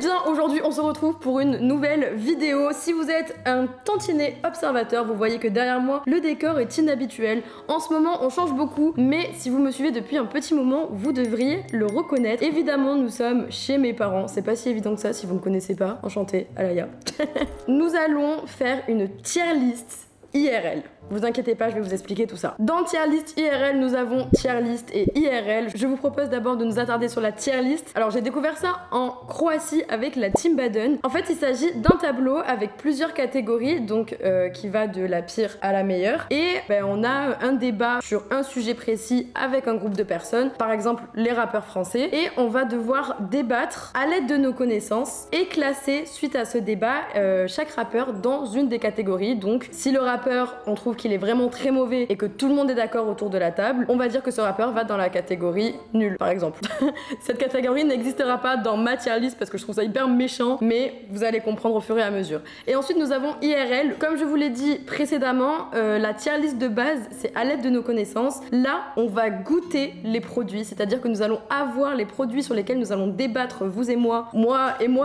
bien, aujourd'hui on se retrouve pour une nouvelle vidéo. Si vous êtes un tantinet observateur, vous voyez que derrière moi le décor est inhabituel. En ce moment on change beaucoup, mais si vous me suivez depuis un petit moment, vous devriez le reconnaître. Évidemment nous sommes chez mes parents, c'est pas si évident que ça si vous me connaissez pas. Enchantée, Alaya. Nous allons faire une tier list IRL. Vous inquiétez pas, je vais vous expliquer tout ça. Dans tier list IRL, nous avons tier list et IRL. Je vous propose d'abord de nous attarder sur la tier list. Alors j'ai découvert ça en Croatie avec la Team Baden. En fait, il s'agit d'un tableau avec plusieurs catégories, donc qui va de la pire à la meilleure. Et on a un débat sur un sujet précis avec un groupe de personnes, par exemple les rappeurs français, et on va devoir débattre à l'aide de nos connaissances et classer suite à ce débat chaque rappeur dans une des catégories. Donc si le rappeur, on trouve qu'il est vraiment très mauvais et que tout le monde est d'accord autour de la table, on va dire que ce rappeur va dans la catégorie nul, par exemple. Cette catégorie n'existera pas dans ma tier list parce que je trouve ça hyper méchant, mais vous allez comprendre au fur et à mesure. Et ensuite nous avons IRL. Comme je vous l'ai dit précédemment, la tier list de base, c'est à l'aide de nos connaissances. Là, on va goûter les produits, c'est-à-dire que nous allons avoir les produits sur lesquels nous allons débattre, vous et moi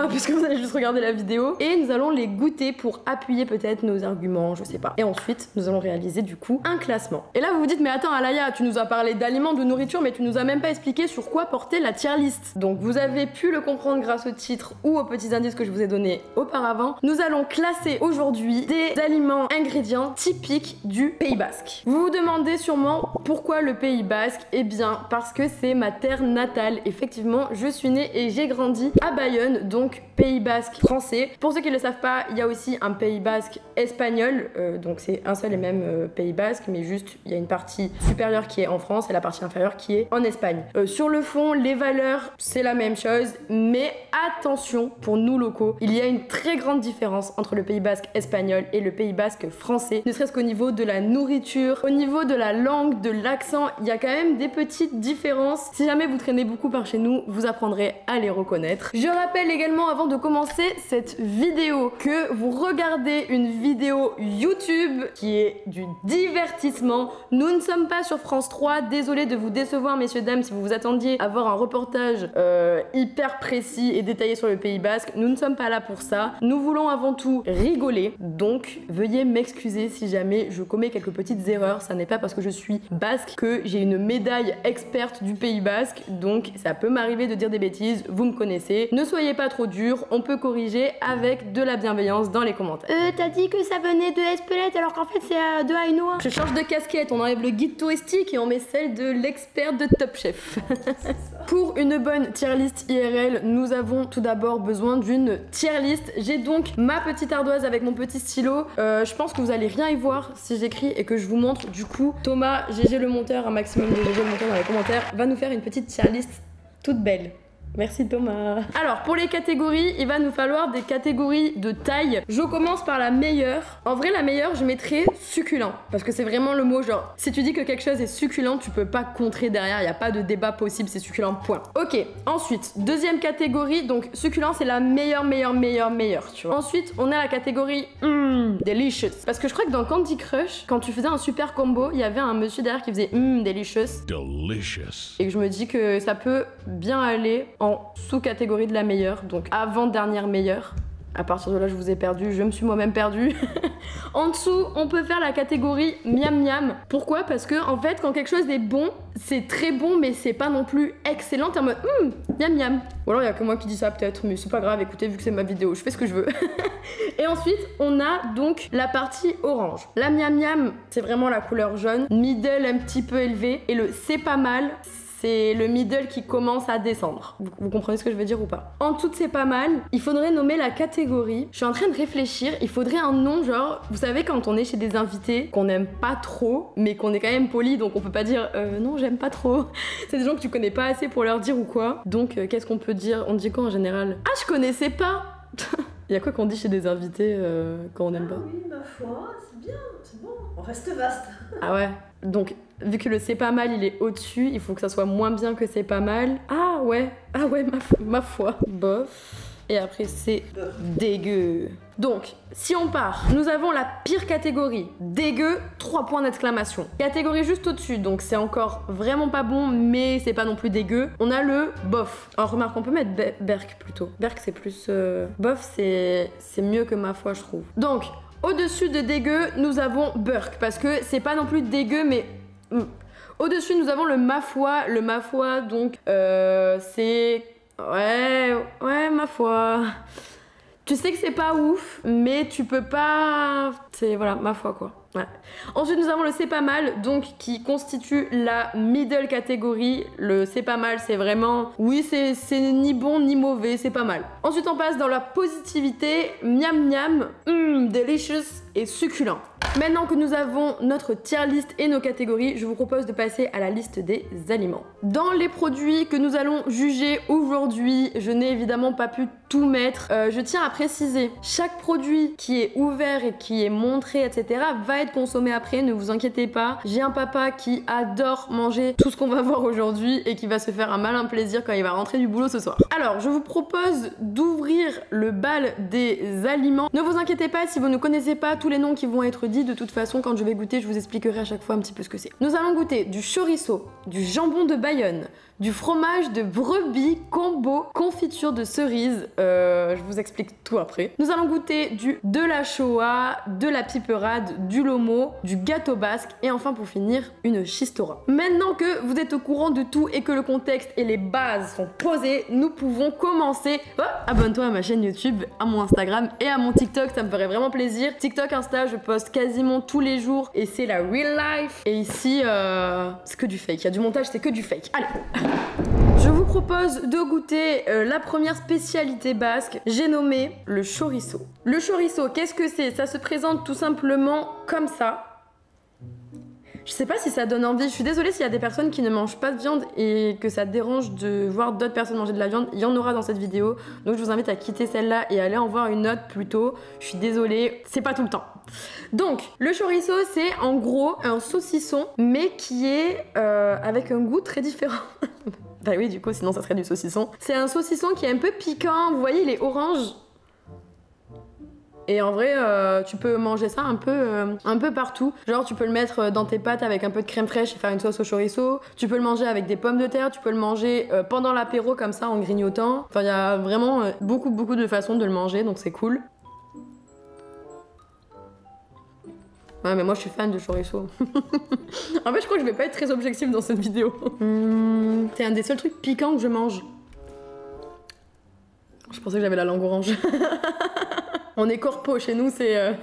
puisque vous allez juste regarder la vidéo, et nous allons les goûter pour appuyer peut-être nos arguments, je sais pas. Et ensuite, nous allons réaliser du coup un classement. Et là vous vous dites mais attends Alaya, tu nous as parlé d'aliments, de nourriture, mais tu nous as même pas expliqué sur quoi porter la tier list. Donc vous avez pu le comprendre grâce au titre ou aux petits indices que je vous ai donnés auparavant. Nous allons classer aujourd'hui des aliments ingrédients typiques du Pays Basque. Vous vous demandez sûrement pourquoi le Pays Basque? Eh bien parce que c'est ma terre natale. Effectivement, je suis née et j'ai grandi à Bayonne, donc Pays Basque français. Pour ceux qui ne le savent pas, il y a aussi un Pays Basque espagnol, donc c'est un seul et même Pays Basque, mais juste il y a une partie supérieure qui est en France et la partie inférieure qui est en Espagne. Sur le fond, les valeurs, c'est la même chose, mais attention, pour nous locaux, il y a une très grande différence entre le Pays Basque espagnol et le Pays Basque français, ne serait-ce qu'au niveau de la nourriture, au niveau de la langue, de l'accent, il y a quand même des petites différences. Si jamais vous traînez beaucoup par chez nous, vous apprendrez à les reconnaître. Je rappelle également, avant de commencer cette vidéo, que vous regardez une vidéo YouTube qui est du divertissement. Nous ne sommes pas sur France 3, désolé de vous décevoir messieurs dames si vous vous attendiez à voir un reportage hyper précis et détaillé sur le Pays Basque. Nous ne sommes pas là pour ça. Nous voulons avant tout rigoler, donc veuillez m'excuser si jamais je commets quelques petites erreurs. Ça n'est pas parce que je suis basque que j'ai une médaille experte du Pays Basque, donc ça peut m'arriver de dire des bêtises, vous me connaissez. Ne soyez pas trop durs, on peut corriger avec de la bienveillance dans les commentaires. T'as dit que ça venait de Espelette alors qu'en fait c'est de Hainaut. Je change de casquette, on enlève le guide touristique et on met celle de l'expert de Top Chef. Pour une bonne tier list IRL, nous avons tout d'abord besoin d'une tier list. J'ai donc ma petite ardoise avec mon petit stylo. Je pense que vous allez rien y voir si j'écris et que je vous montre. Du coup, Thomas, GG le monteur, un maximum de GG le monteur dans les commentaires, va nous faire une petite tier list toute belle. Merci Thomas. Alors pour les catégories, il va nous falloir des catégories de taille. Je commence par la meilleure. En vrai la meilleure je mettrais succulent. Parce que c'est vraiment le mot genre, si tu dis que quelque chose est succulent, tu peux pas contrer derrière, il n'y a pas de débat possible, c'est succulent point. Ok, ensuite, deuxième catégorie, donc succulent c'est la meilleure, tu vois. Ensuite on a la catégorie delicious. Parce que je crois que dans Candy Crush, quand tu faisais un super combo, il y avait un monsieur derrière qui faisait delicious. Delicious. Et que je me dis que ça peut bien aller en sous-catégorie de la meilleure, donc avant-dernière meilleure. À partir de là, je vous ai perdu, je me suis moi-même perdue. En dessous, on peut faire la catégorie miam miam. Pourquoi? Parce que en fait, quand quelque chose est bon, c'est très bon, mais c'est pas non plus excellent. T'es en mode miam miam. Ou alors il y a que moi qui dis ça peut-être, mais c'est pas grave. Écoutez, vu que c'est ma vidéo, je fais ce que je veux. Et ensuite, on a donc la partie orange. La miam miam, c'est vraiment la couleur jaune. Middle un petit peu élevé, et le c'est pas mal. C'est le middle qui commence à descendre. Vous comprenez ce que je veux dire ou pas? En dessous de c'est pas mal, il faudrait nommer la catégorie. Je suis en train de réfléchir, il faudrait un nom genre, vous savez quand on est chez des invités qu'on aime pas trop, mais qu'on est quand même poli, donc on peut pas dire non j'aime pas trop. C'est des gens que tu connais pas assez pour leur dire ou quoi. Donc qu'est-ce qu'on peut dire? On dit quoi en général? Ah je connaissais pas. Il y a quoi qu'on dit chez des invités quand on aime pas? Oui ma foi, c'est bien, c'est bon, on reste vaste. Ah ouais. Donc, vu que le c'est pas mal, il est au-dessus, il faut que ça soit moins bien que c'est pas mal. Ah ouais, ma foi. Bof. et après c'est dégueu. Donc, si on part, nous avons la pire catégorie, dégueu, 3 points d'exclamation. Catégorie juste au-dessus, donc c'est encore vraiment pas bon, mais c'est pas non plus dégueu. On a le bof. Alors remarque, on peut mettre Berk plutôt. Berk c'est plus... Bof c'est mieux que ma foi, je trouve. Donc, au-dessus de dégueu, nous avons Burk, parce que c'est pas non plus dégueu, mais... Au-dessus, nous avons le ma foi. Le ma foi, donc, c'est... Ouais, ma foi... Tu sais que c'est pas ouf, mais tu peux pas... C'est, voilà, ma foi, quoi. Ouais. Ensuite, nous avons le c'est pas mal, donc qui constitue la middle catégorie. Le c'est pas mal, c'est vraiment... Oui, c'est ni bon ni mauvais, c'est pas mal. Ensuite, on passe dans la positivité. Miam miam, delicious et succulent. Maintenant que nous avons notre tier list et nos catégories, je vous propose de passer à la liste des aliments. Dans les produits que nous allons juger aujourd'hui, je n'ai évidemment pas pu tout mettre. Je tiens à préciser, chaque produit qui est ouvert et qui est montré, etc. va être consommé après, ne vous inquiétez pas. J'ai un papa qui adore manger tout ce qu'on va voir aujourd'hui et qui va se faire un malin plaisir quand il va rentrer du boulot ce soir. Alors, je vous propose d'ouvrir le bal des aliments. Ne vous inquiétez pas si vous ne connaissez pas tous les noms qui vont être dits. De toute façon, quand je vais goûter, je vous expliquerai à chaque fois un petit peu ce que c'est. Nous allons goûter du chorizo, du jambon de Bayonne, du fromage de brebis combo confiture de cerise. Je vous explique tout après. Nous allons goûter de la Shoah, de la piperade, du lomo, du gâteau basque et enfin pour finir une chistora. Maintenant que vous êtes au courant de tout et que le contexte et les bases sont posées, nous pouvons commencer. Oh, abonne-toi à ma chaîne YouTube, à mon Instagram et à mon TikTok, ça me ferait vraiment plaisir. TikTok, Insta, je poste quasiment tous les jours et c'est la real life. Et ici, c'est que du fake. Il y a du montage, c'est que du fake. Allez. Je vous propose de goûter la première spécialité basque, j'ai nommé le chorizo. Le chorizo, qu'est-ce que c'est? Ça se présente tout simplement comme ça. Je sais pas si ça donne envie, je suis désolée s'il y a des personnes qui ne mangent pas de viande et que ça dérange de voir d'autres personnes manger de la viande, il y en aura dans cette vidéo, donc je vous invite à quitter celle-là et aller en voir une autre plus tôt. Je suis désolée, c'est pas tout le temps. Donc, le chorizo, c'est en gros un saucisson, mais qui est avec un goût très différent. Bah oui, du coup, sinon ça serait du saucisson. C'est un saucisson qui est un peu piquant, vous voyez, il est orange. Et en vrai, tu peux manger ça un peu partout. Genre, tu peux le mettre dans tes pâtes avec un peu de crème fraîche et faire une sauce au chorizo. Tu peux le manger avec des pommes de terre. Tu peux le manger pendant l'apéro comme ça en grignotant. Enfin, il y a vraiment beaucoup de façons de le manger, donc c'est cool. Ouais, mais moi je suis fan de chorizo. En fait, je crois que je vais pas être très objective dans cette vidéo. C'est un des seuls trucs piquants que je mange. Je pensais que j'avais la langue orange. On est corpo, chez nous c'est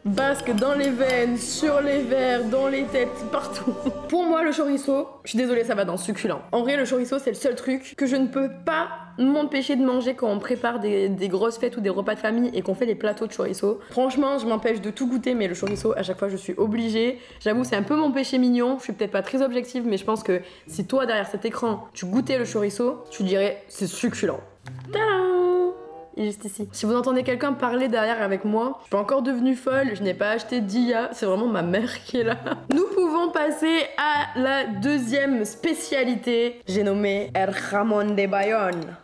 basque dans les veines, sur les verres, dans les têtes, partout. Pour moi, le chorizo, je suis désolée, ça va dans succulent. En vrai, le chorizo, c'est le seul truc que je ne peux pas m'empêcher de manger quand on prépare des grosses fêtes ou des repas de famille et qu'on fait des plateaux de chorizo. Franchement, je m'empêche de tout goûter, mais le chorizo, à chaque fois, je suis obligée. J'avoue, c'est un peu mon péché mignon. Je suis peut-être pas très objective, mais je pense que si toi, derrière cet écran, tu goûtais le chorizo, tu dirais c'est succulent. Tadam! Et juste ici. Si vous entendez quelqu'un parler derrière avec moi, je suis pas encore devenue folle, je n'ai pas acheté d'IA, c'est vraiment ma mère qui est là. Nous pouvons passer à la deuxième spécialité, j'ai nommé El Jamón de Bayonne.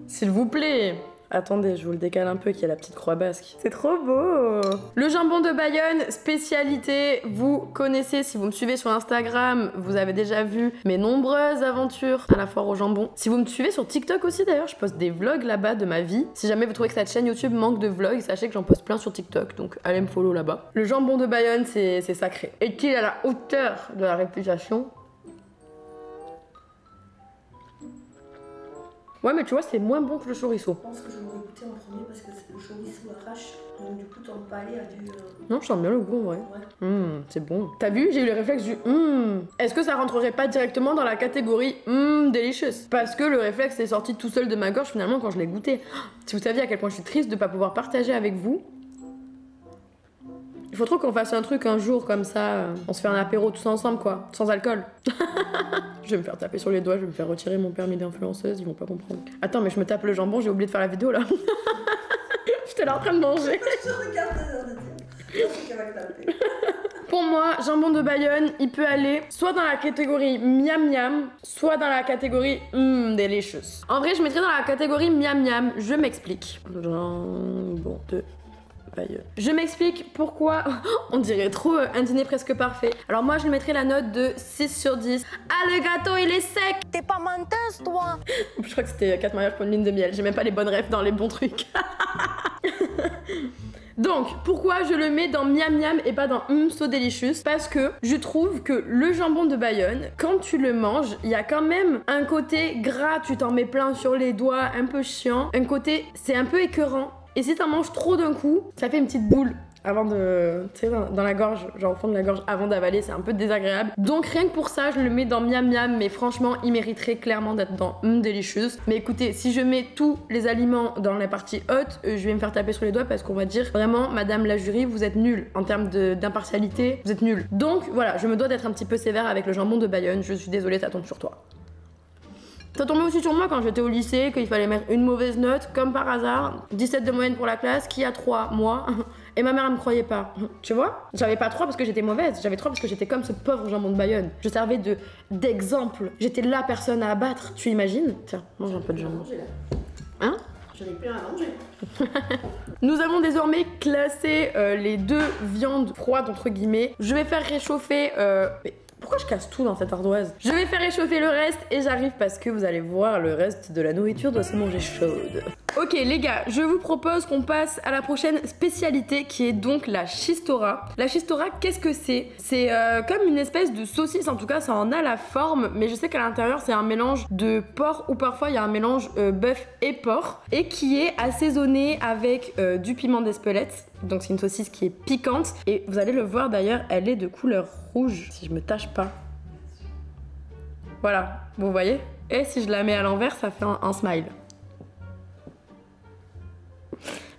S'il vous plaît. Attendez, je vous le décale un peu qu'il y a la petite croix basque. C'est trop beau! Le jambon de Bayonne, spécialité, vous connaissez, si vous me suivez sur Instagram, vous avez déjà vu mes nombreuses aventures à la foire au jambon. Si vous me suivez sur TikTok aussi d'ailleurs, je poste des vlogs là-bas de ma vie. Si jamais vous trouvez que cette chaîne YouTube manque de vlogs, sachez que j'en poste plein sur TikTok, donc allez me follow là-bas. Le jambon de Bayonne, c'est sacré. Est-il à la hauteur de la réputation? Ouais, mais tu vois, c'est moins bon que le chorizo. Je pense que je l'aurais goûté en premier parce que le chorizo arrache, donc du coup ton palais a dû... Non, je sens bien le goût, ouais. C'est bon. T'as vu, j'ai eu le réflexe du Est-ce que ça rentrerait pas directement dans la catégorie delicious? Parce que le réflexe est sorti tout seul de ma gorge finalement quand je l'ai goûté. Si vous saviez à quel point je suis triste de pas pouvoir partager avec vous. Il faut trop qu'on fasse un truc un jour comme ça, on se fait un apéro tous ensemble quoi, sans alcool. Je vais me faire taper sur les doigts, je vais me faire retirer mon permis d'influenceuse, ils vont pas comprendre. Attends, mais je me tape le jambon, j'ai oublié de faire la vidéo là. J'étais là en train de manger. Je regarde c'est qu'elle va le taper. Pour moi, jambon de Bayonne, il peut aller soit dans la catégorie miam miam, soit dans la catégorie delicious. En vrai, je mettrais dans la catégorie miam miam, je m'explique. Jambon de Bayonne. Je m'explique pourquoi. On dirait trop un dîner presque parfait. Alors moi, je lui mettrais la note de 6 sur 10. Ah, le gâteau, il est sec. T'es pas menteuse, toi. Je crois que c'était 4 mariages pour une lune de miel. J'ai même pas les bonnes refs dans les bons trucs. Donc, pourquoi je le mets dans miam miam et pas dans so delicious? Parce que je trouve que le jambon de Bayonne, quand tu le manges, il y a quand même un côté gras, tu t'en mets plein sur les doigts, un peu chiant. Un côté, c'est un peu écœurant. Et si t'en manges trop d'un coup, ça fait une petite boule avant de... tu sais, dans la gorge, genre au fond de la gorge, avant d'avaler, c'est un peu désagréable. Donc rien que pour ça, je le mets dans miam miam, mais franchement, il mériterait clairement d'être dans delicious. Mais écoutez, si je mets tous les aliments dans la partie haute, je vais me faire taper sur les doigts parce qu'on va dire vraiment, madame la jury, vous êtes nulle. En termes d'impartialité, vous êtes nulle. Donc voilà, je me dois d'être un petit peu sévère avec le jambon de Bayonne. Je suis désolée, ça tombe sur toi. Ça tombait aussi sur moi quand j'étais au lycée, qu'il fallait mettre une mauvaise note, comme par hasard. 17 de moyenne pour la classe, qui a 3, moi. Et ma mère, elle me croyait pas. Tu vois? J'avais pas 3 parce que j'étais mauvaise, j'avais 3 parce que j'étais comme ce pauvre jambon de Bayonne. Je servais d'exemple. J'étais la personne à abattre, tu imagines? Tiens, mange un peu de jambon. Hein? J'en ai plein à manger. Nous avons désormais classé les 2 viandes froides, entre guillemets. Je vais faire réchauffer... Mais pourquoi je casse tout dans cette ardoise? Je vais faire réchauffer le reste et j'arrive parce que vous allez voir, le reste de la nourriture doit se manger chaude. Ok les gars, je vous propose qu'on passe à la prochaine spécialité qui est donc la chistora. La chistora, qu'est-ce que c'est? C'est comme une espèce de saucisse, en tout cas ça en a la forme, mais je sais qu'à l'intérieur c'est un mélange de porc ou parfois il y a un mélange bœuf et porc et qui est assaisonné avec du piment d'Espelette. Donc c'est une saucisse qui est piquante et vous allez le voir d'ailleurs, elle est de couleur rouge si je me tâche pas. Voilà, vous voyez? Et si je la mets à l'envers, ça fait un smile.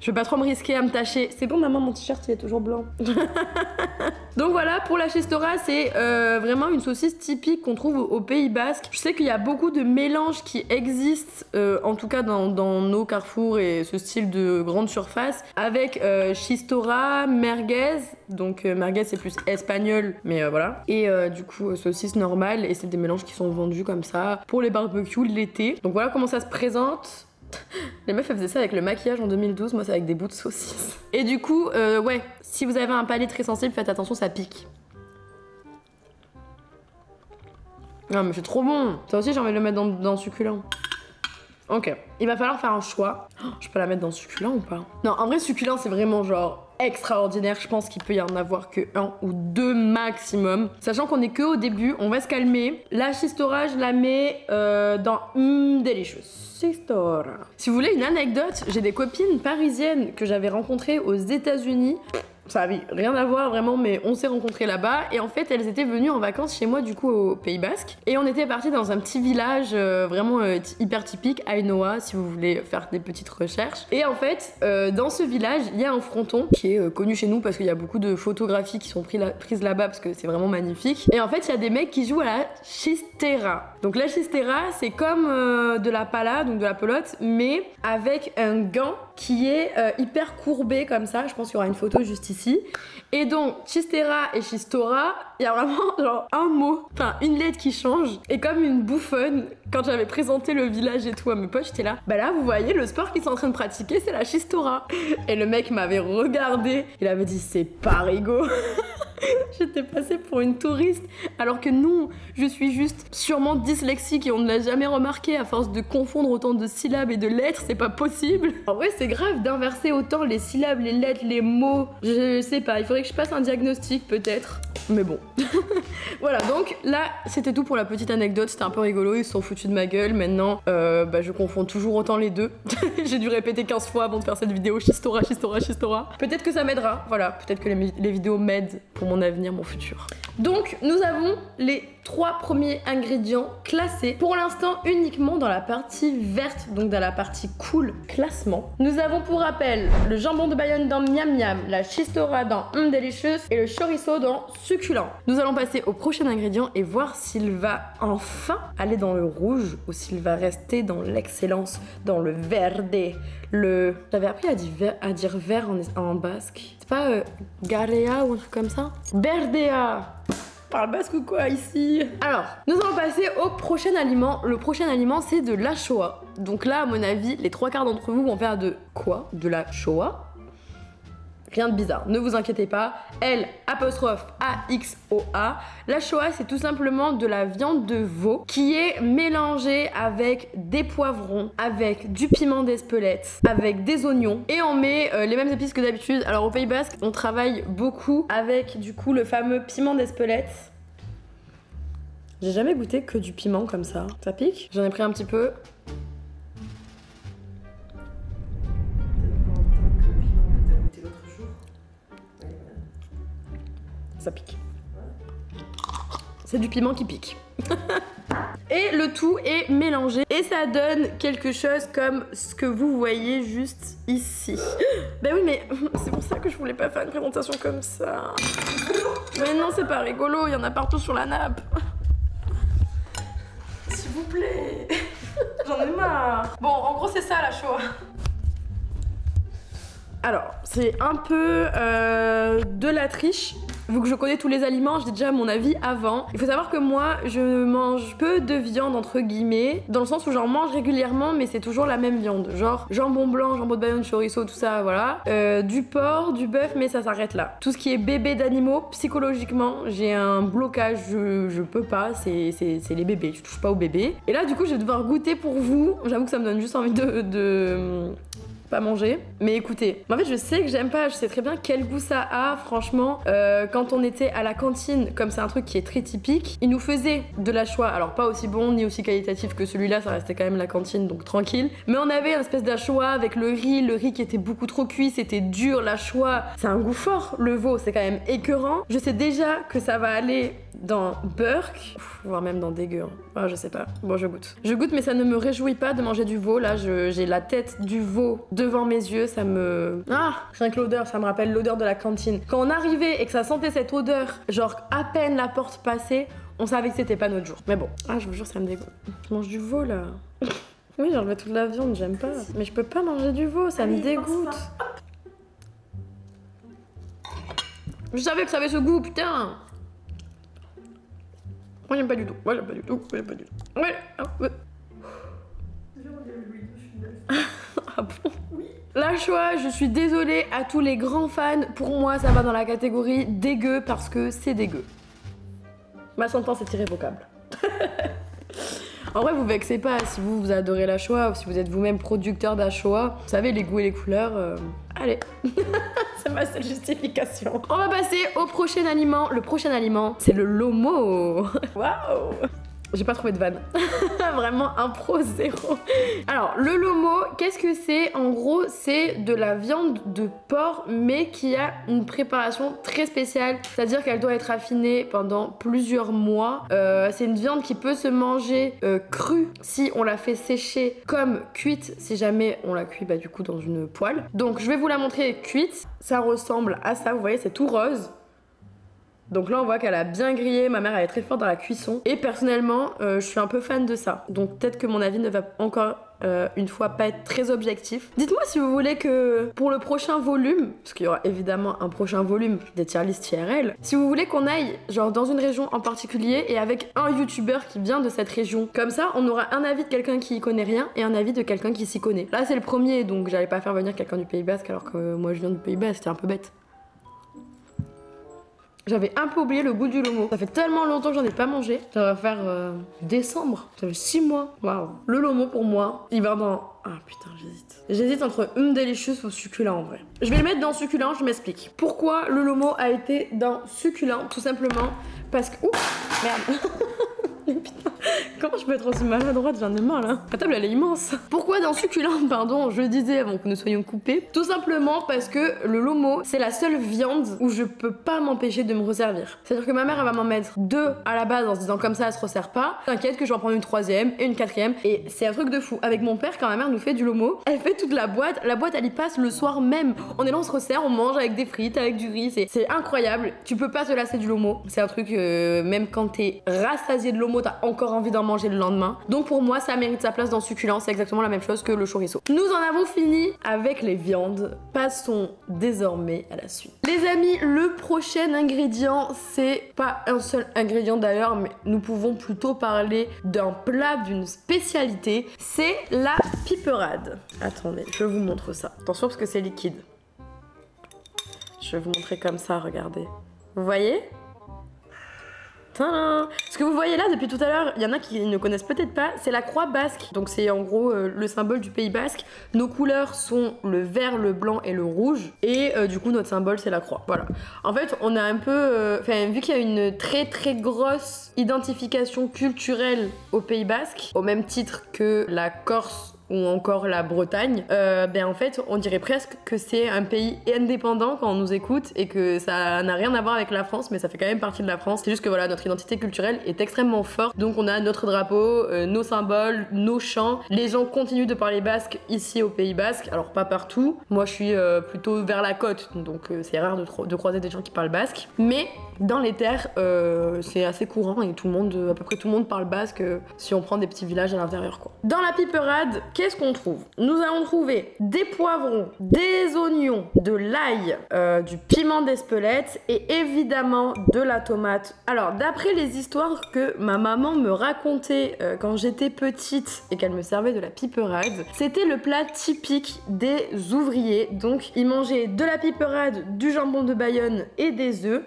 Je vais pas trop me risquer à me tâcher. C'est bon maman, mon t-shirt il est toujours blanc. Donc voilà, pour la chistora, c'est vraiment une saucisse typique qu'on trouve au Pays Basque. Je sais qu'il y a beaucoup de mélanges qui existent, en tout cas dans nos carrefours et ce style de grande surface, avec chistora, merguez. Donc merguez c'est plus espagnol, mais voilà. Et du coup saucisse normale, et c'est des mélanges qui sont vendus comme ça pour les barbecues l'été. Donc voilà comment ça se présente. Les meufs elles faisaient ça avec le maquillage en 2012, moi c'est avec des bouts de saucisse. Et du coup, ouais, si vous avez un palais très sensible, faites attention, ça pique. Non mais c'est trop bon. Ça aussi j'ai envie de le mettre dans succulent. Ok, il va falloir faire un choix. Oh, je peux la mettre dans succulent ou pas? Non, en vrai succulent c'est vraiment genre extraordinaire. Je pense qu'il peut y en avoir que 1 ou 2 maximum. Sachant qu'on est que au début, on va se calmer. La chistora, je la mets dans delicious. Chistora. Si vous voulez une anecdote, j'ai des copines parisiennes que j'avais rencontrées aux États-Unis. Ça avait rien à voir vraiment, mais on s'est rencontrés là-bas. Et en fait, elles étaient venues en vacances chez moi, du coup, au Pays Basque. Et on était partis dans un petit village vraiment hyper typique, Ainoa, si vous voulez faire des petites recherches. Et en fait, dans ce village, il y a un fronton qui est connu chez nous parce qu'il y a beaucoup de photographies qui sont prises là-bas parce que c'est vraiment magnifique. Et en fait, il y a des mecs qui jouent à la chistera. Donc la chistera, c'est comme de la pala, donc de la pelote, mais avec un gant qui est hyper courbé comme ça. Je pense qu'il y aura une photo juste ici. Et donc, chistera et chistora, il y a vraiment genre un mot, enfin une lettre qui change. Et comme une bouffonne, quand j'avais présenté le village et tout à mes potes, j'étais là, bah là vous voyez le sport qu'ils sont en train de pratiquer, c'est la chistora. Et le mec m'avait regardé, il avait dit c'est pas rigolo. J'étais passée pour une touriste, alors que non, je suis juste sûrement dyslexique et on ne l'a jamais remarqué à force de confondre autant de syllabes et de lettres, c'est pas possible. En vrai, c'est grave d'inverser autant les syllabes, les lettres, les mots. Je sais pas, il faudrait que je passe un diagnostic peut-être. Mais bon. Voilà, donc là, c'était tout pour la petite anecdote. C'était un peu rigolo, ils se sont foutus de ma gueule. Maintenant, bah, je confonds toujours autant les deux. J'ai dû répéter 15 fois avant de faire cette vidéo. Chistora, chistora, chistora. Peut-être que ça m'aidera. Voilà, peut-être que les vidéos m'aident pour mon avenir, mon futur. Donc, nous avons les 3 premiers ingrédients classés. Pour l'instant, uniquement dans la partie verte, donc dans la partie cool classement. Nous avons pour rappel le jambon de Bayonne dans Miam Miam, la chistora dans Delicious et le chorizo dans Succulent. Nous allons passer au prochain ingrédient et voir s'il va enfin aller dans le rouge ou s'il va rester dans l'excellence, dans le verde. J'avais appris à dire vert en basque. C'est pas garea ou un truc comme ça? Berdea. Parle basque ou quoi ici? Alors, nous allons passer au prochain aliment. Le prochain aliment, c'est de la Shoah. Donc là, à mon avis, les 3/4 d'entre vous vont faire de quoi? De la Shoah? Rien de bizarre, ne vous inquiétez pas. L'_AXOA. La Shoah, c'est tout simplement de la viande de veau qui est mélangée avec des poivrons, avec du piment d'Espelette, avec des oignons. Et on met les mêmes épices que d'habitude. Alors au Pays Basque, on travaille beaucoup avec du coup le fameux piment d'Espelette. J'ai jamais goûté que du piment comme ça. Ça pique? J'en ai pris un petit peu. Ça pique. C'est du piment qui pique. Et le tout est mélangé et ça donne quelque chose comme ce que vous voyez juste ici. Ben oui, mais c'est pour ça que je voulais pas faire une présentation comme ça. Mais non, c'est pas rigolo, il y en a partout sur la nappe. S'il vous plaît. J'en ai marre. Bon, en gros, c'est ça la Shoah. Alors, c'est un peu de la triche. Vu que je connais tous les aliments, j'ai déjà mon avis avant. Il faut savoir que moi, je mange peu de viande entre guillemets, dans le sens où j'en mange régulièrement, mais c'est toujours la même viande. Genre jambon blanc, jambon de Bayonne, chorizo, tout ça, voilà. Du porc, du bœuf, mais ça s'arrête là. Tout ce qui est bébé d'animaux, psychologiquement, j'ai un blocage, je peux pas, c'est les bébés, je touche pas aux bébés. Et là, du coup, je vais devoir goûter pour vous. J'avoue que ça me donne juste envie de pas manger, mais écoutez, en fait je sais que j'aime pas, je sais très bien quel goût ça a, franchement. Quand on était à la cantine, comme c'est un truc qui est très typique, ils nous faisaient de la Shoah, alors pas aussi bon ni aussi qualitatif que celui-là, ça restait quand même la cantine, donc tranquille, mais on avait une espèce de Shoah avec le riz qui était beaucoup trop cuit, c'était dur, la Shoah, c'est un goût fort, le veau c'est quand même écœurant, je sais déjà que ça va aller dans Burk, voire même dans dégueu, hein. Ah, je sais pas, bon je goûte, mais ça ne me réjouit pas de manger du veau, là j'ai la tête du veau devant mes yeux, ça me... Ah, rien que l'odeur, ça me rappelle l'odeur de la cantine. Quand on arrivait et que ça sentait cette odeur, genre à peine la porte passée, on savait que c'était pas notre jour. Mais bon, ah je vous jure, ça me dégoûte. Je mange du veau là. Oui, j'ai enlevé toute la viande, j'aime pas. Mais je peux pas manger du veau, ça me dégoûte. Je savais que ça avait ce goût, putain. Moi j'aime pas du tout, Ouais. Ah bon? Oui. La Shoah, je suis désolée à tous les grands fans. Pour moi, ça va dans la catégorie dégueu parce que c'est dégueu. Ma sentence est irrévocable. En vrai, vous vexez pas si vous adorez la Shoah ou si vous êtes vous-même producteur de la Shoah. Vous savez, les goûts et les couleurs. Allez, c'est ma seule justification. On va passer au prochain aliment. Le prochain aliment, c'est le lomo. Waouh! J'ai pas trouvé de vanne. Vraiment impro zéro. Alors, le lomo, qu'est-ce que c'est? En gros, c'est de la viande de porc, mais qui a une préparation très spéciale. C'est-à-dire qu'elle doit être affinée pendant plusieurs mois. C'est une viande qui peut se manger crue si on la fait sécher, comme cuite si jamais on la cuit du coup dans une poêle. Donc, je vais vous la montrer cuite. Ça ressemble à ça, vous voyez, c'est tout rose. Donc là on voit qu'elle a bien grillé, ma mère elle est très forte dans la cuisson. Et personnellement je suis un peu fan de ça. Donc peut-être que mon avis ne va encore une fois pas être très objectif. Dites-moi si vous voulez que pour le prochain volume, parce qu'il y aura évidemment un prochain volume des tier list IRL, si vous voulez qu'on aille genre dans une région en particulier et avec un youtubeur qui vient de cette région. Comme ça on aura un avis de quelqu'un qui y connaît rien et un avis de quelqu'un qui s'y connaît. Là c'est le premier, donc j'allais pas faire venir quelqu'un du Pays Basque alors que moi je viens du Pays Basque, c'était un peu bête. J'avais un peu oublié le goût du lomo. Ça fait tellement longtemps que j'en ai pas mangé. Ça va faire décembre. Ça fait 6 mois. Waouh. Le lomo pour moi, il va dans... Ah putain, j'hésite. J'hésite entre delicious ou succulent en vrai. Je vais le mettre dans succulent, je m'explique. Pourquoi le lomo a été dans succulent? Tout simplement parce que... Ouh, merde. Putain, comment je peux être aussi maladroite? J'en ai marre là. La table elle est immense. Pourquoi dans succulent, pardon, je le disais avant que nous soyons coupés? Tout simplement parce que le lomo, c'est la seule viande où je peux pas m'empêcher de me resservir. C'est-à-dire que ma mère elle va m'en mettre 2 à la base en se disant comme ça elle se resserre pas. T'inquiète que je vais en prendre une 3e et une 4e. Et c'est un truc de fou. Avec mon père, quand ma mère nous fait du lomo, elle fait toute la boîte elle y passe le soir même. On est là, on se resserre, on mange avec des frites, avec du riz. C'est incroyable. Tu peux pas te lasser du lomo. C'est un truc, même quand t'es rassasié de lomo nouveau, t'as encore envie d'en manger le lendemain. Donc pour moi, ça mérite sa place dans succulent, c'est exactement la même chose que le chorizo. Nous en avons fini avec les viandes. Passons désormais à la suite. Les amis, le prochain ingrédient, c'est pas un seul ingrédient d'ailleurs, mais nous pouvons plutôt parler d'un plat, d'une spécialité. C'est la piperade. Attendez, je vous montre ça. Attention parce que c'est liquide. Je vais vous montrer comme ça, regardez. Vous voyez ? Tadam! Ce que vous voyez là depuis tout à l'heure, il y en a qui ne connaissent peut-être pas, c'est la croix basque. Donc c'est en gros le symbole du Pays basque. Nos couleurs sont le vert, le blanc et le rouge. Et du coup notre symbole c'est la croix. Voilà. En fait on a un peu... vu qu'il y a une très très grosse identification culturelle au Pays basque, au même titre que la Corse ou encore la Bretagne, en fait on dirait presque que c'est un pays indépendant quand on nous écoute et que ça n'a rien à voir avec la France, mais ça fait quand même partie de la France. C'est juste que voilà, notre identité culturelle est extrêmement forte, donc on a notre drapeau, nos symboles, nos chants. Les gens continuent de parler basque ici au Pays basque, alors pas partout. Moi je suis plutôt vers la côte, donc c'est rare de croiser des gens qui parlent basque, mais dans les terres c'est assez courant et tout le monde, à peu près tout le monde parle basque si on prend des petits villages à l'intérieur quoi. Dans la piperade, qu'est-ce qu'on trouve? Nous allons trouver des poivrons, des oignons, de l'ail, du piment d'Espelette et évidemment de la tomate. Alors d'après les histoires que ma maman me racontait quand j'étais petite et qu'elle me servait de la piperade, c'était le plat typique des ouvriers. Donc ils mangeaient de la piperade, du jambon de Bayonne et des œufs.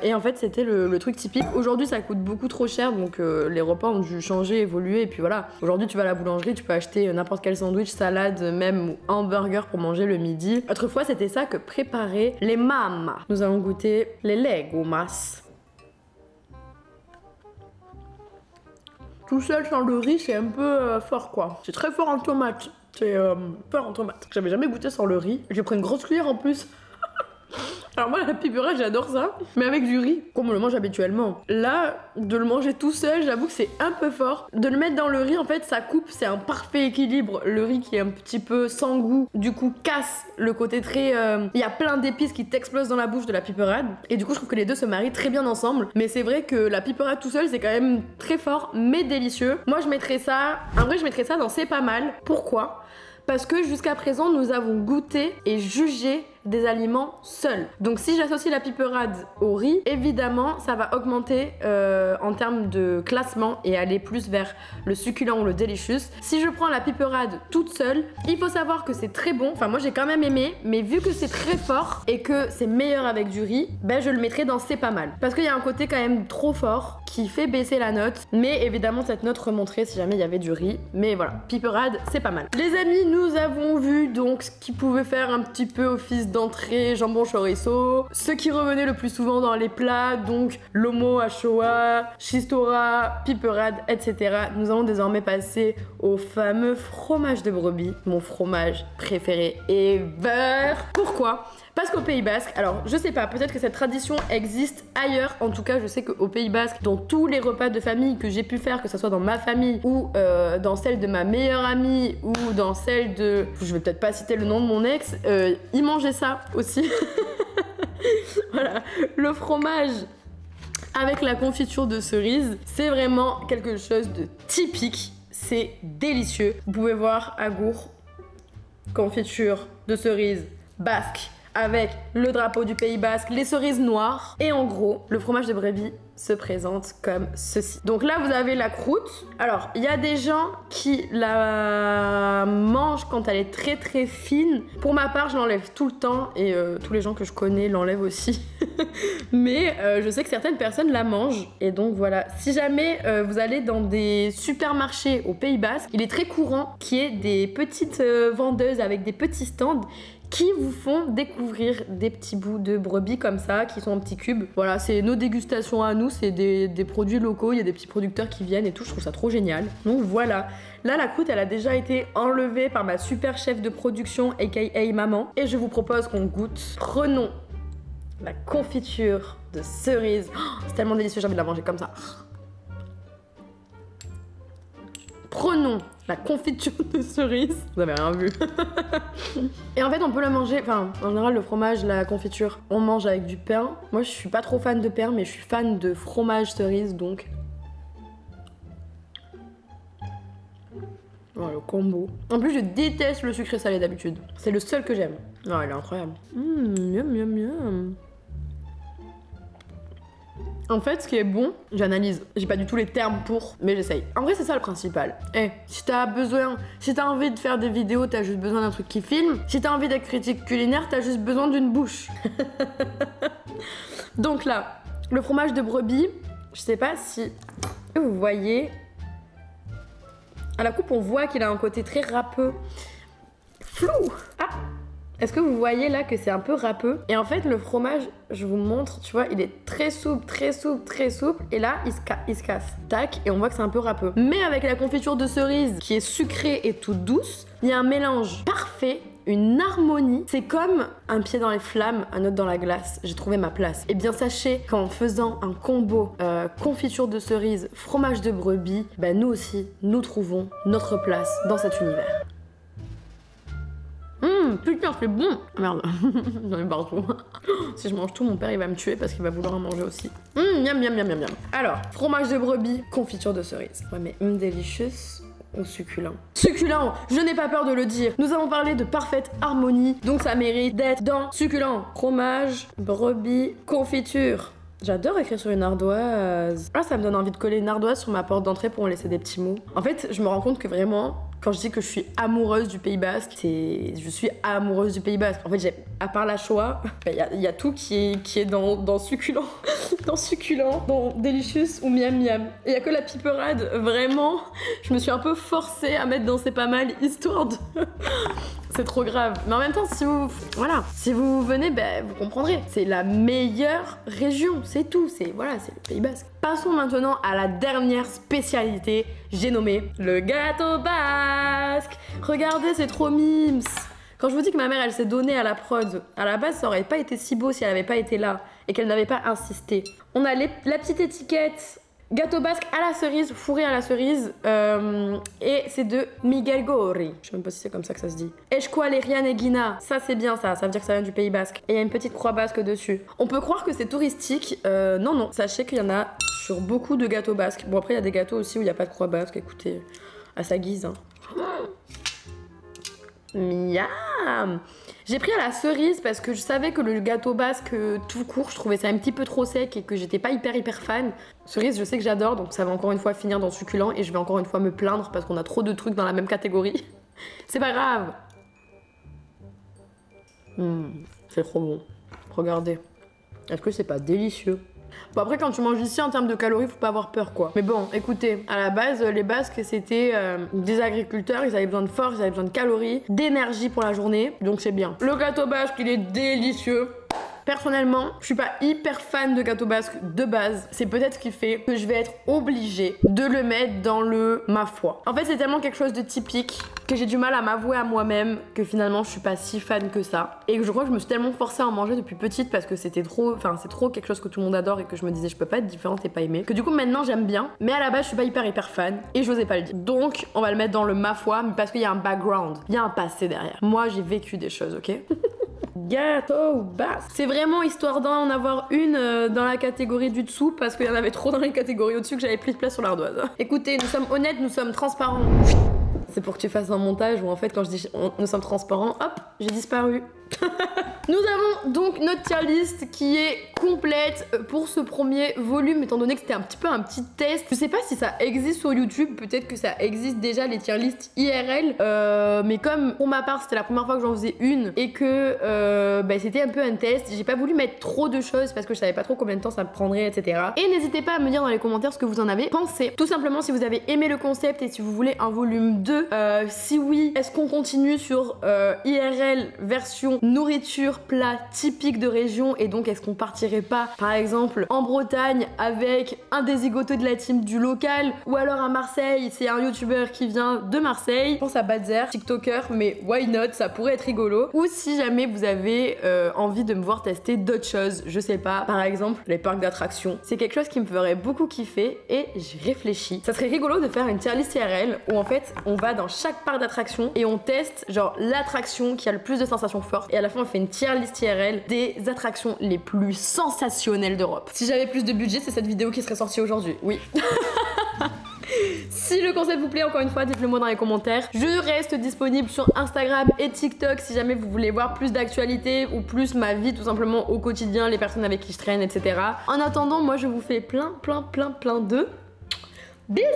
Et en fait c'était le truc typique. Aujourd'hui ça coûte beaucoup trop cher, donc les repas ont dû changer, évoluer, et puis voilà. Aujourd'hui tu vas à la boulangerie, tu peux acheter n'importe quel sandwich, salade, même hamburger pour manger le midi. Autrefois c'était ça que préparaient les mamas. Nous allons goûter les legumas. Tout seul sans le riz c'est un peu fort quoi. C'est très fort en tomate. C'est fort en tomate. J'avais jamais goûté sans le riz. J'ai pris une grosse cuillère en plus. Alors moi la piperade j'adore ça, mais avec du riz, comme on le mange habituellement. Là, de le manger tout seul, j'avoue que c'est un peu fort. De le mettre dans le riz, en fait ça coupe, c'est un parfait équilibre. Le riz qui est un petit peu sans goût, du coup casse le côté très... Il y a plein d'épices qui t'explosent dans la bouche de la piperade. Et du coup je trouve que les deux se marient très bien ensemble. Mais c'est vrai que la piperade tout seul c'est quand même très fort, mais délicieux. Moi je mettrais ça... En vrai je mettrais ça dans C'est pas mal. Pourquoi ? Parce que jusqu'à présent nous avons goûté et jugé des aliments seuls. Donc si j'associe la piperade au riz, évidemment ça va augmenter en termes de classement et aller plus vers le succulent ou le delicious. Si je prends la piperade toute seule, il faut savoir que c'est très bon, enfin moi j'ai quand même aimé, mais vu que c'est très fort et que c'est meilleur avec du riz, ben je le mettrai dans C'est pas mal. Parce qu'il y a un côté quand même trop fort qui fait baisser la note, mais évidemment cette note remonterait si jamais il y avait du riz. Mais voilà, piperade, c'est pas mal. Les amis, nous avons vu donc ce qui pouvait faire un petit peu office d'entrée, jambon chorizo, ce qui revenait le plus souvent dans les plats, donc lomo, achoa, chistora, piperade, etc. Nous allons désormais passer au fameux fromage de brebis, mon fromage préféré ever. Pourquoi ? Parce qu'au Pays basque, alors je sais pas, peut-être que cette tradition existe ailleurs, en tout cas je sais qu'au Pays basque, dans tous les repas de famille que j'ai pu faire, que ce soit dans ma famille ou dans celle de ma meilleure amie ou dans celle de... Je vais peut-être pas citer le nom de mon ex, ils mangeaient ça aussi. Voilà, le fromage avec la confiture de cerise, c'est vraiment quelque chose de typique, c'est délicieux. Vous pouvez voir Agour, confiture de cerise basque, avec le drapeau du Pays basque, les cerises noires. Et en gros, le fromage de brebis se présente comme ceci. Donc là, vous avez la croûte. Alors, il y a des gens qui la mangent quand elle est très très fine. Pour ma part, je l'enlève tout le temps et tous les gens que je connais l'enlèvent aussi. Mais je sais que certaines personnes la mangent. Et donc voilà, si jamais vous allez dans des supermarchés au Pays basque, il est très courant qu'il y ait des petites vendeuses avec des petits stands qui vous font découvrir des petits bouts de brebis comme ça, qui sont en petits cubes. Voilà, c'est nos dégustations à nous, c'est des produits locaux, il y a des petits producteurs qui viennent et tout, je trouve ça trop génial. Donc voilà, là la croûte elle a déjà été enlevée par ma super chef de production, aka maman, et je vous propose qu'on goûte. Prenons la confiture de cerise. Oh, c'est tellement délicieux, j'ai envie de la manger comme ça. Prenons la confiture de cerise. Vous avez rien vu. Et en fait, on peut la manger... Enfin, en général, le fromage, la confiture, on mange avec du pain. Moi, je suis pas trop fan de pain, mais je suis fan de fromage cerise, donc... Oh, le combo. En plus, je déteste le sucré salé d'habitude. C'est le seul que j'aime. Non, il est incroyable. Miam, miam, miam. En fait, ce qui est bon, j'analyse. J'ai pas du tout les termes pour, mais j'essaye. En vrai, c'est ça le principal. Si t'as envie de faire des vidéos, t'as juste besoin d'un truc qui filme. Si t'as envie d'être critique culinaire, t'as juste besoin d'une bouche. Donc là, le fromage de brebis, je sais pas si vous voyez. À la coupe, on voit qu'il a un côté très râpeux. Flou! Ah! Est-ce que vous voyez là que c'est un peu râpeux? Et en fait, le fromage, je vous montre, tu vois, il est très souple, très souple, très souple. Et là, il se casse. Tac, et on voit que c'est un peu râpeux. Mais avec la confiture de cerise, qui est sucrée et toute douce, il y a un mélange parfait, une harmonie. C'est comme un pied dans les flammes, un autre dans la glace. J'ai trouvé ma place. Et bien sachez qu'en faisant un combo confiture de cerise, fromage de brebis, bah nous aussi, nous trouvons notre place dans cet univers. Putain, c'est bon! Merde, j'en ai partout. Si je mange tout, mon père il va me tuer parce qu'il va vouloir en manger aussi. Miam, miam, miam, miam, miam. Alors, fromage de brebis, confiture de cerise. Ouais, mais delicious ou succulent? Succulent! Je n'ai pas peur de le dire. Nous avons parlé de parfaite harmonie, donc ça mérite d'être dans succulent. Fromage, brebis, confiture. J'adore écrire sur une ardoise. Ah, ça me donne envie de coller une ardoise sur ma porte d'entrée pour en laisser des petits mots. En fait, je me rends compte que vraiment, quand je dis que je suis amoureuse du Pays Basque, je suis amoureuse du Pays Basque. En fait, à part la Shoah, il y a tout qui est dans succulent, dans succulent, dans delicious ou miam miam. Il y a que la piperade, vraiment, je me suis un peu forcée à mettre dans C'est pas mal, histoire de... C'est trop grave. Mais en même temps, si vous venez, vous comprendrez. C'est la meilleure région, c'est tout. C'est le Pays Basque. Passons maintenant à la dernière spécialité. J'ai nommé le gâteau basque. Regardez, c'est trop mimes. Quand je vous dis que ma mère, elle s'est donnée à la prod, à la base, ça aurait pas été si beau si elle avait pas été là et qu'elle n'avait pas insisté. On a la petite étiquette gâteau basque à la cerise, fourré à la cerise, et c'est de Miguel Gori. Je sais même pas si c'est comme ça que ça se dit. Eskualerian Egina, ça c'est bien ça veut dire que ça vient du Pays Basque. Et il y a une petite croix basque dessus. On peut croire que c'est touristique, non, sachez qu'il y en a sur beaucoup de gâteaux basques. Bon après il y a des gâteaux aussi où il n'y a pas de croix basque, écoutez, à sa guise. Hein. Miam! J'ai pris à la cerise parce que je savais que le gâteau basque tout court, je trouvais ça un petit peu trop sec et que j'étais pas hyper fan. Cerise, je sais que j'adore, donc ça va encore une fois finir dans succulent et je vais encore une fois me plaindre parce qu'on a trop de trucs dans la même catégorie. C'est pas grave. C'est trop bon. Regardez. Est-ce que c'est pas délicieux? Bon après quand tu manges ici en termes de calories faut pas avoir peur quoi. Mais bon écoutez, à la base les Basques c'était des agriculteurs, ils avaient besoin de force, ils avaient besoin de calories, d'énergie pour la journée, donc c'est bien. Le gâteau basque il est délicieux. Personnellement, je suis pas hyper fan de gâteau basque de base. C'est peut-être ce qui fait que je vais être obligée de le mettre dans le ma foi. En fait, c'est tellement quelque chose de typique que j'ai du mal à m'avouer à moi-même que finalement je suis pas si fan que ça. Et que je crois que je me suis tellement forcée à en manger depuis petite parce que c'était trop, c'est trop quelque chose que tout le monde adore et que je me disais je peux pas être différente et pas aimer. Que du coup maintenant j'aime bien, mais à la base je suis pas hyper fan et j'osais pas le dire. Donc on va le mettre dans le ma foi, mais parce qu'il y a un background, il y a un passé derrière. Moi j'ai vécu des choses, ok? Gâteau basque. C'est vraiment histoire d'en avoir une dans la catégorie du dessous parce qu'il y en avait trop dans les catégories au-dessus que j'avais plus de place sur l'ardoise. Écoutez, nous sommes honnêtes, nous sommes transparents. C'est pour que tu fasses un montage où en fait quand je dis nous sommes transparents, hop, j'ai disparu. Nous avons donc notre tier list qui est complète pour ce premier volume, étant donné que c'était un petit test. Je sais pas si ça existe sur YouTube, peut-être que ça existe déjà les tier list IRL, mais comme pour ma part c'était la première fois que j'en faisais une et que c'était un peu un test, j'ai pas voulu mettre trop de choses parce que je savais pas trop combien de temps ça me prendrait, etc. Et n'hésitez pas à me dire dans les commentaires ce que vous en avez pensé. Tout simplement si vous avez aimé le concept et si vous voulez un volume 2, si oui, est-ce qu'on continue sur IRL version nourriture, plat typique de région, et donc est-ce qu'on partirait pas par exemple en Bretagne avec un des zigotos de la team du local, ou alors à Marseille, c'est un youtubeur qui vient de Marseille, je pense à Badzer, tiktoker, mais why not, ça pourrait être rigolo. Ou si jamais vous avez envie de me voir tester d'autres choses, je sais pas, par exemple les parcs d'attractions, c'est quelque chose qui me ferait beaucoup kiffer et j'y réfléchis. Ça serait rigolo de faire une tier list IRL où en fait on va dans chaque parc d'attraction et on teste genre l'attraction qui a le plus de sensations fortes, et à la fin on fait une tier list IRL des attractions les plus sensationnelles d'Europe. Si j'avais plus de budget, c'est cette vidéo qui serait sortie aujourd'hui, oui. Si le concept vous plaît, encore une fois, dites-le moi dans les commentaires. Je reste disponible sur Instagram et TikTok si jamais vous voulez voir plus d'actualités ou plus ma vie tout simplement au quotidien, les personnes avec qui je traîne, etc. En attendant, moi je vous fais plein de bisous.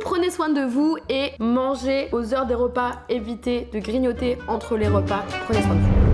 Prenez soin de vous et mangez aux heures des repas. Évitez de grignoter entre les repas. Prenez soin de vous.